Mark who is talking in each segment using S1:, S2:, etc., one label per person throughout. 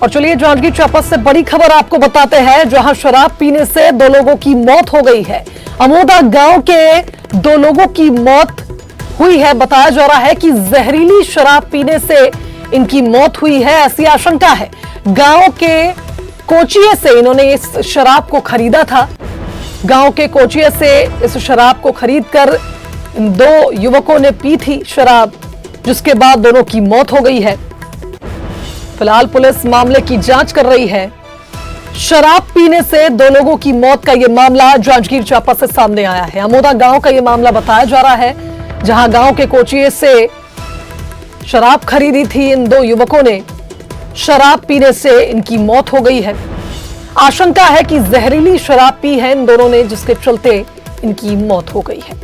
S1: और चलिए जांजगीर चांपा से बड़ी खबर आपको बताते हैं, जहां शराब पीने से 2 लोगों की मौत हो गई है। अमोदा गांव के 2 लोगों की मौत हुई है। बताया जा रहा है कि जहरीली शराब पीने से इनकी मौत हुई है, ऐसी आशंका है। गांव के कोचिए से इन्होंने इस शराब को खरीदा था। गांव के कोचिए से इस शराब को खरीदकर इन 2 युवकों ने पी थी शराब, जिसके बाद दोनों की मौत हो गई है। फिलहाल पुलिस मामले की जांच कर रही है। शराब पीने से 2 लोगों की मौत का यह मामला जांजगीर चांपा से सामने आया है। अमोदा गांव का यह मामला बताया जा रहा है, जहां गांव के कोचिए से शराब खरीदी थी इन 2 युवकों ने। शराब पीने से इनकी मौत हो गई है। आशंका है कि जहरीली शराब पी है इन दोनों ने, जिसके चलते इनकी मौत हो गई है।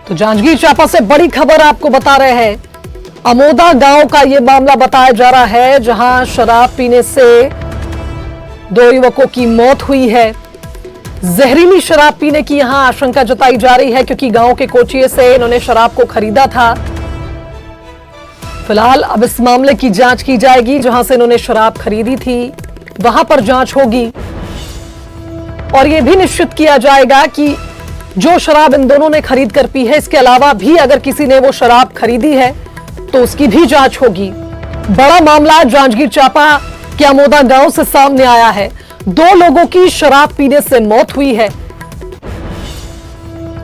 S1: तो जांजगीर चांपा से बड़ी खबर आपको बता रहे हैं। अमोदा गांव का यह मामला बताया जा रहा है, जहां शराब पीने से 2 युवकों की मौत हुई है। जहरीली शराब पीने की यहां आशंका जताई जा रही है, क्योंकि गांव के कोचिए से इन्होंने शराब को खरीदा था। फिलहाल अब इस मामले की जांच की जाएगी। जहां से इन्होंने शराब खरीदी थी वहां पर जांच होगी और यह भी निश्चित किया जाएगा कि जो शराब इन दोनों ने खरीद कर पी है, इसके अलावा भी अगर किसी ने वो शराब खरीदी है तो उसकी भी जांच होगी। बड़ा मामला जांजगीर चांपा के अमोदा गांव से सामने आया है। 2 लोगों की शराब पीने से मौत हुई है।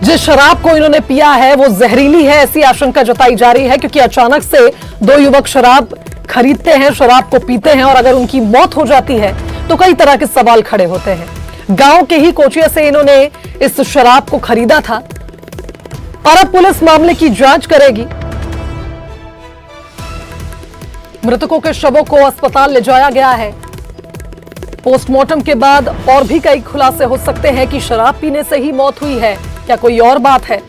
S1: जिस शराब को इन्होंने पिया है वो जहरीली है, ऐसी आशंका जताई जा रही है, क्योंकि अचानक से 2 युवक शराब खरीदते हैं, शराब को पीते हैं और अगर उनकी मौत हो जाती है तो कई तरह के सवाल खड़े होते हैं। गांव के ही कोचिया से इन्होंने इस शराब को खरीदा था और अब पुलिस मामले की जांच करेगी। मृतकों के शवों को अस्पताल ले जाया गया है। पोस्टमार्टम के बाद और भी कई खुलासे हो सकते हैं कि शराब पीने से ही मौत हुई है, क्या कोई और बात है।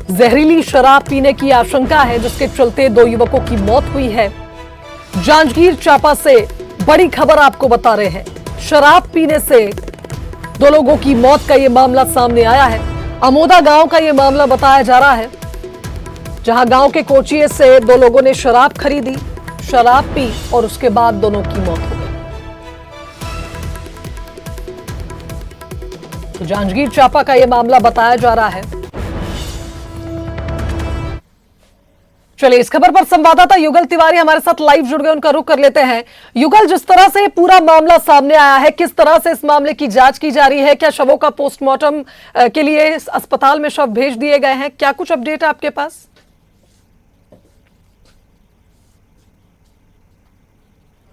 S1: जहरीली शराब पीने की आशंका है, जिसके चलते 2 युवकों की मौत हुई है। जांजगीर चांपा से बड़ी खबर आपको बता रहे हैं। शराब पीने से 2 लोगों की मौत का यह मामला सामने आया है। अमोदा गांव का यह मामला बताया जा रहा है, जहां गांव के कोचिए से 2 लोगों ने शराब खरीदी, शराब पी और उसके बाद दोनों की मौत हो गई। तो जांजगीर चांपा का यह मामला बताया जा रहा है। चलिए, इस खबर पर संवाददाता युगल तिवारी हमारे साथ लाइव जुड़ गए, उनका रुख कर लेते हैं। युगल, जिस तरह से पूरा मामला सामने आया है, किस तरह से इस मामले की जांच की जा रही है? क्या शवों का पोस्टमार्टम के लिए अस्पताल में शव भेज दिए गए हैं? क्या कुछ अपडेट है आपके पास?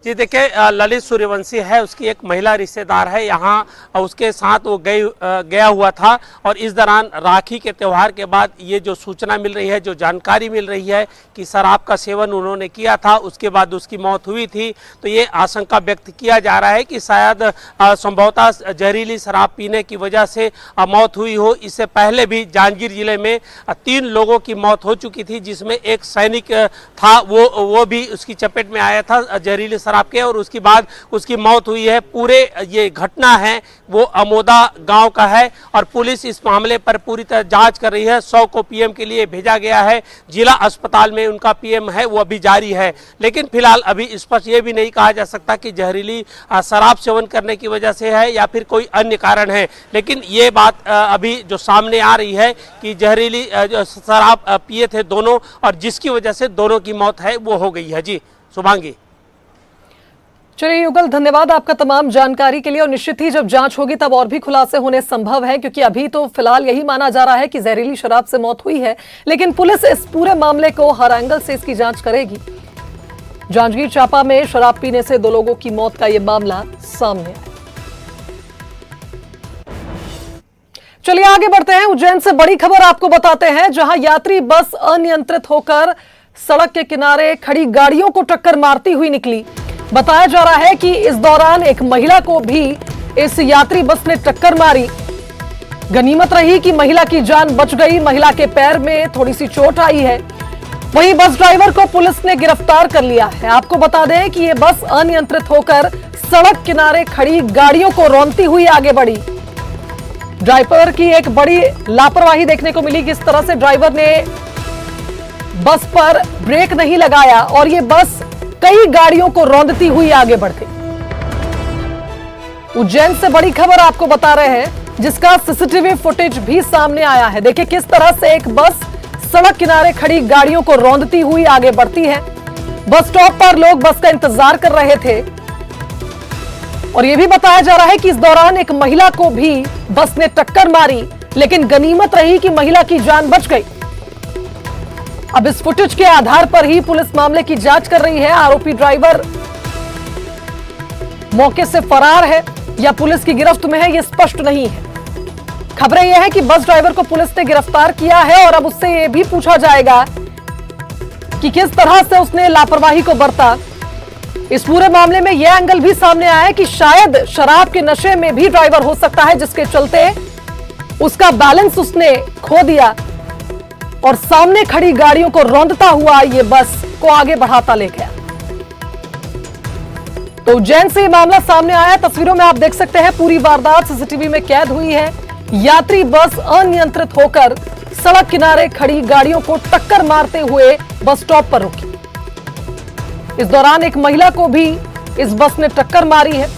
S2: जी देखिए, ललित सूर्यवंशी है, उसकी एक महिला रिश्तेदार है यहाँ, उसके साथ वो गया हुआ था और इस दौरान राखी के त्यौहार के बाद ये जो सूचना मिल रही है, जो जानकारी मिल रही है कि शराब का सेवन उन्होंने किया था, उसके बाद उसकी मौत हुई थी। तो ये आशंका व्यक्त किया जा रहा है कि शायद संभवतः जहरीली शराब पीने की वजह से मौत हुई हो। इससे पहले भी जांजगीर जिले में 3 लोगों की मौत हो चुकी थी, जिसमें एक सैनिक था, वो भी उसकी चपेट में आया था जहरीली शराब के और उसके बाद उसकी मौत हुई है। पूरे ये घटना है वो अमोदा गांव का है और पुलिस इस मामले पर पूरी तरह जांच कर रही है। 100 को पीएम के लिए भेजा गया है। जिला अस्पताल में उनका पीएम है वो अभी जारी है, लेकिन फिलहाल अभी स्पष्ट ये भी नहीं कहा जा सकता कि जहरीली शराब सेवन करने की वजह से है या फिर कोई अन्य कारण है। लेकिन ये बात अभी जो सामने आ रही है कि जहरीली शराब पिए थे दोनों और जिसकी वजह से दोनों की मौत है वो हो गई है। जी शुभांगी।
S1: चलिए युगल, धन्यवाद आपका तमाम जानकारी के लिए और निश्चित ही जब जांच होगी तब और भी खुलासे होने संभव है, क्योंकि अभी तो फिलहाल यही माना जा रहा है कि जहरीली शराब से मौत हुई है, लेकिन पुलिस इस पूरे मामले को हर एंगल से इसकी जांच करेगी। जांजगीर चांपा में शराब पीने से 2 लोगों की मौत का यह मामला सामने आया। चलिए आगे बढ़ते हैं। उज्जैन से बड़ी खबर आपको बताते हैं, जहां यात्री बस अनियंत्रित होकर सड़क के किनारे खड़ी गाड़ियों को टक्कर मारती हुई निकली। बताया जा रहा है कि इस दौरान एक महिला को भी इस यात्री बस ने टक्कर मारी। गनीमत रही कि महिला की जान बच गई। महिला के पैर में थोड़ी सी चोट आई है। वहीं बस ड्राइवर को पुलिस ने गिरफ्तार कर लिया है। आपको बता दें कि यह बस अनियंत्रित होकर सड़क किनारे खड़ी गाड़ियों को रौंदती हुई आगे बढ़ी। ड्राइवर की एक बड़ी लापरवाही देखने को मिली। किस तरह से ड्राइवर ने बस पर ब्रेक नहीं लगाया और ये बस कई गाड़ियों को रौंदती हुई आगे बढ़ गई। उज्जैन से बड़ी खबर आपको बता रहे हैं, जिसका सीसीटीवी फुटेज भी सामने आया है। देखिए किस तरह से एक बस सड़क किनारे खड़ी गाड़ियों को रौंदती हुई आगे बढ़ती है। बस स्टॉप पर लोग बस का इंतजार कर रहे थे और यह भी बताया जा रहा है कि इस दौरान एक महिला को भी बस ने टक्कर मारी, लेकिन गनीमत रही कि महिला की जान बच गई। अब इस फुटेज के आधार पर ही पुलिस मामले की जांच कर रही है। आरोपी ड्राइवर मौके से फरार है या पुलिस की गिरफ्त में है, यह स्पष्ट नहीं है। खबरें यह है कि बस ड्राइवर को पुलिस ने गिरफ्तार किया है और अब उससे यह भी पूछा जाएगा कि किस तरह से उसने लापरवाही को बरता। इस पूरे मामले में यह एंगल भी सामने आया है कि शायद शराब के नशे में भी ड्राइवर हो सकता है, जिसके चलते उसका बैलेंस उसने खो दिया और सामने खड़ी गाड़ियों को रौंदता हुआ ये बस को आगे बढ़ाता ले गया। तो उज्जैन से ये मामला सामने आया। तस्वीरों में आप देख सकते हैं पूरी वारदात सीसीटीवी में कैद हुई है। यात्री बस अनियंत्रित होकर सड़क किनारे खड़ी गाड़ियों को टक्कर मारते हुए बस स्टॉप पर रुकी। इस दौरान एक महिला को भी इस बस ने टक्कर मारी है।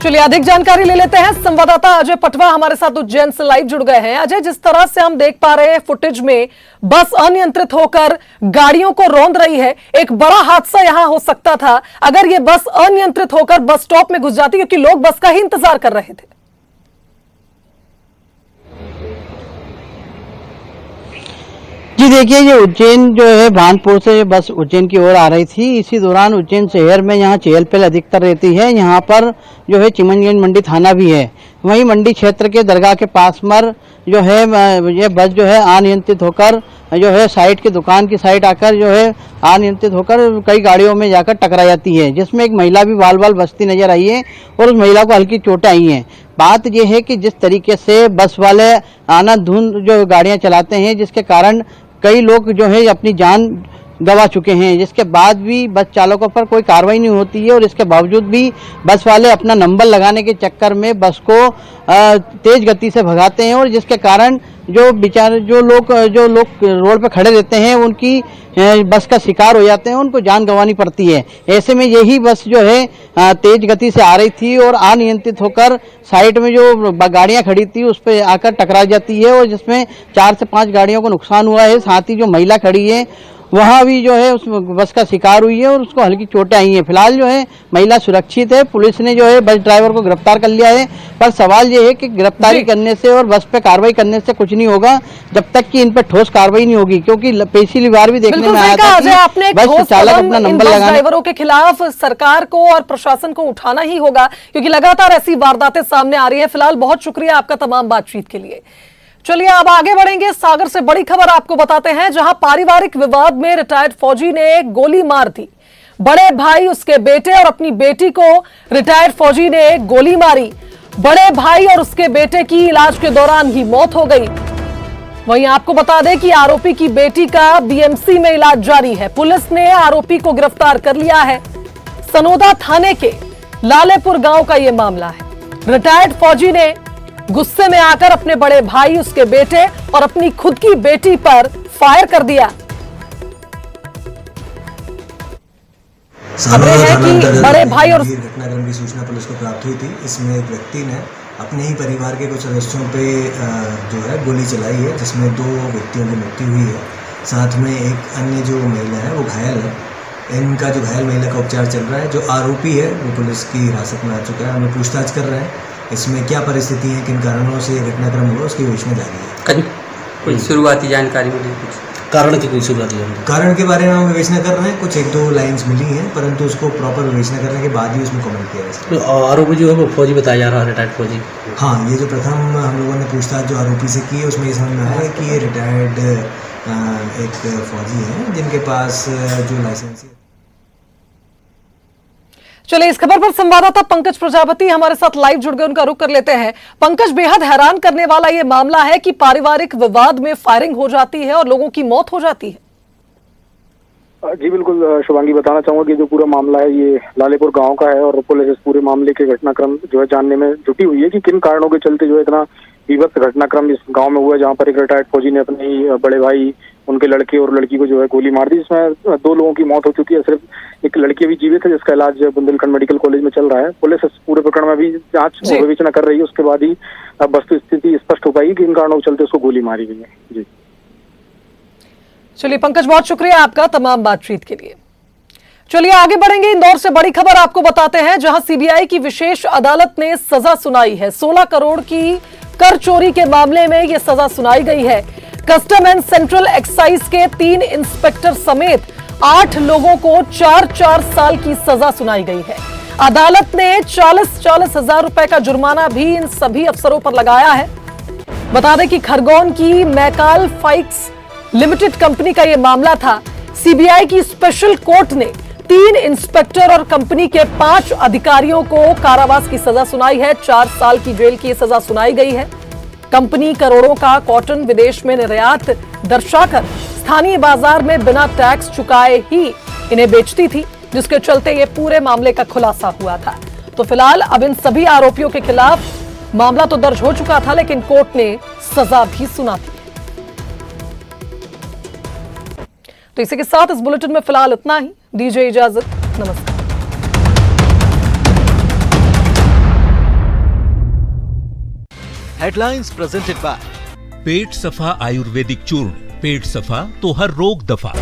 S1: चलिए अधिक जानकारी ले लेते हैं। संवाददाता अजय पटवा हमारे साथ उज्जैन से लाइव जुड़ गए हैं। अजय, जिस तरह से हम देख पा रहे हैं फुटेज में बस अनियंत्रित होकर गाड़ियों को रौंद रही है, एक बड़ा हादसा यहां हो सकता था अगर ये बस अनियंत्रित होकर बस स्टॉप में घुस जाती, क्योंकि लोग बस का ही इंतजार कर रहे थे।
S3: जी देखिए, ये उज्जैन जो है भानपुर से बस उज्जैन की ओर आ रही थी। इसी दौरान उज्जैन शहर में यहाँ चहल पहल अधिकतर रहती है। यहाँ पर जो है चिमनगंज मंडी थाना भी है। वहीं मंडी क्षेत्र के दरगाह के पास मर जो है ये बस जो है अनियंत्रित होकर जो है साइड की दुकान की साइड आकर जो है अनियंत्रित होकर कई गाड़ियों में जाकर टकरा जाती है, जिसमें एक महिला भी बाल बाल बचती नजर आई है और उस महिला को हल्की चोटें आई हैं। बात यह है कि जिस तरीके से बस वाले आनाधुन जो गाड़ियां चलाते हैं, जिसके कारण कई लोग जो है अपनी जान गंवा चुके हैं, जिसके बाद भी बस चालकों पर कोई कार्रवाई नहीं होती है और इसके बावजूद भी बस वाले अपना नंबर लगाने के चक्कर में बस को तेज गति से भगाते हैं और जिसके कारण जो लोग रोड पर खड़े रहते हैं उनकी बस का शिकार हो जाते हैं, उनको जान गंवानी पड़ती है। ऐसे में यही बस जो है तेज गति से आ रही थी और अनियंत्रित होकर साइड में जो गाड़ियां खड़ी थी उस पर आकर टकरा जाती है और जिसमें 4 से 5 गाड़ियों को नुकसान हुआ है। साथ ही जो महिला खड़ी है वहां भी जो है उस बस का शिकार हुई है और उसको हल्की चोटें आई हैं। फिलहाल जो है महिला सुरक्षित है। पुलिस ने जो है बस ड्राइवर को गिरफ्तार कर लिया है, पर सवाल ये है कि गिरफ्तारी करने से और बस पे कार्रवाई करने से कुछ नहीं होगा जब तक कि इन पर ठोस कार्रवाई नहीं होगी, क्योंकि पिछली बार भी देखने में आया था कि बस चालक अपना नंबर लगाने
S1: ड्राइवरों के खिलाफ सरकार को और प्रशासन को उठाना ही होगा, क्योंकि लगातार ऐसी वारदातें सामने आ रही है। फिलहाल बहुत शुक्रिया आपका तमाम बातचीत के लिए। चलिए अब आगे बढ़ेंगे। सागर से बड़ी खबर आपको बताते हैं, जहां पारिवारिक विवाद में रिटायर्ड फौजी ने गोली मार दी। बड़े भाई, उसके बेटे और अपनी बेटी को रिटायर्ड फौजी ने गोली मारी। बड़े भाई और उसके बेटे की इलाज के दौरान ही मौत हो गई। वहीं आपको बता दें कि आरोपी की बेटी का बीएमसी में इलाज जारी है। पुलिस ने आरोपी को गिरफ्तार कर लिया है। सनोदा थाने के लालेपुर गांव का यह मामला है। रिटायर्ड फौजी ने गुस्से में आकर अपने बड़े भाई, उसके बेटे और अपनी खुद की बेटी पर फायर कर दिया। खबरें हैं कि बड़े भाई और
S4: घटनाक्रम की सूचना पुलिस को प्राप्त हुई थी। इसमें एक व्यक्ति ने अपने ही परिवार के कुछ सदस्यों पे जो है गोली चलाई है, जिसमें 2 व्यक्तियों की मृत्यु हुई है। साथ में एक अन्य जो महिला है वो घायल है। इनका जो घायल महिला का उपचार चल रहा है। जो आरोपी है वो पुलिस की हिरासत में आ चुका है। हम लोग पूछताछ कर रहे हैं इसमें क्या परिस्थिति है, किन कारणों से घटनाक्रम हुआ, उसकी विवेचना जारी है।
S5: कोई शुरुआती जानकारी मिली?
S4: कारण की कोई शुरुआती जानकारी कारण के बारे में हम विवेचना कर रहे हैं। कुछ 1-2 लाइंस मिली हैं, परंतु उसको प्रॉपर विवेचना करने के बाद ही उसमें कमेंट किया जाए।
S3: तो आरोपी जो है वो फौजी बताया जा रहा है, रिटायर्ड फौजी।
S4: हाँ, ये जो प्रथम हम लोगों ने पूछताछ जो आरोपी से की है उसमें ये समझ में आया है कि ये रिटायर्ड एक फौजी हैं जिनके पास जो लाइसेंस है।
S1: चलिए इस खबर पर संवाददाता पंकज प्रजापति हमारे साथ लाइव जुड़ गए, उनका रुख कर लेते हैं। पंकज, बेहद हैरान करने वाला यह मामला है कि पारिवारिक विवाद में फायरिंग हो जाती है और लोगों की मौत हो जाती है।
S6: जी बिल्कुल शुभांगी, बताना चाहूंगा कि जो पूरा मामला है ये लालेपुर गांव का है और पुलिस इस पूरे मामले के घटनाक्रम जो है जानने में जुटी हुई है कि किन कारणों के चलते जो है इतना विभत्स घटनाक्रम इस गांव में हुआ है, जहां पर एक रिटायर्ड फौजी ने अपने ही बड़े भाई, उनके लड़के और लड़की को जो है गोली मार दी, जिसमें 2 लोगों की मौत हो चुकी है। सिर्फ एक लड़की भी जीवित है जिसका इलाज बुंदेलखंड मेडिकल कॉलेज में चल रहा है। पुलिस इस पूरे प्रकरण में भी जांच और विवेचना कर रही है, उसके बाद ही अब वस्तु स्थिति स्पष्ट हो पाएगी कि इन कारणों के चलते उसको गोली मारी गई है। जी
S1: चलिए पंकज, बहुत शुक्रिया आपका तमाम बातचीत के लिए। चलिए आगे बढ़ेंगे। इंदौर से बड़ी खबर आपको बताते हैं, जहां सीबीआई की विशेष अदालत ने सजा सुनाई है। 16 करोड़ की कर चोरी के मामले में यह सजा सुनाई गई है। कस्टम एंड सेंट्रल एक्साइज के 3 इंस्पेक्टर समेत 8 लोगों को 4-4 साल की सजा सुनाई गई है। अदालत ने 40-40 हजार रुपए का जुर्माना भी इन सभी अफसरों पर लगाया है। बता दें कि खरगोन की मैकाल फाइक्स लिमिटेड कंपनी का यह मामला था। सीबीआई की स्पेशल कोर्ट ने 3 इंस्पेक्टर और कंपनी के 5 अधिकारियों को कारावास की सजा सुनाई है। 4 साल की जेल की सजा सुनाई गई है। कंपनी करोड़ों का कॉटन विदेश में निर्यात दर्शाकर स्थानीय बाजार में बिना टैक्स चुकाए ही इन्हें बेचती थी, जिसके चलते ये पूरे मामले का खुलासा हुआ था। तो फिलहाल अब इन सभी आरोपियों के खिलाफ मामला तो दर्ज हो चुका था, लेकिन कोर्ट ने सजा भी सुना दी। तो इसी के साथ इस बुलेटिन में फिलहाल इतना ही। दीजिए इजाजत, नमस्कार।
S7: हेडलाइंस प्रेजेंटेड बाय
S8: पेट सफा आयुर्वेदिक चूर्ण, पेट सफा तो हर रोग दफा।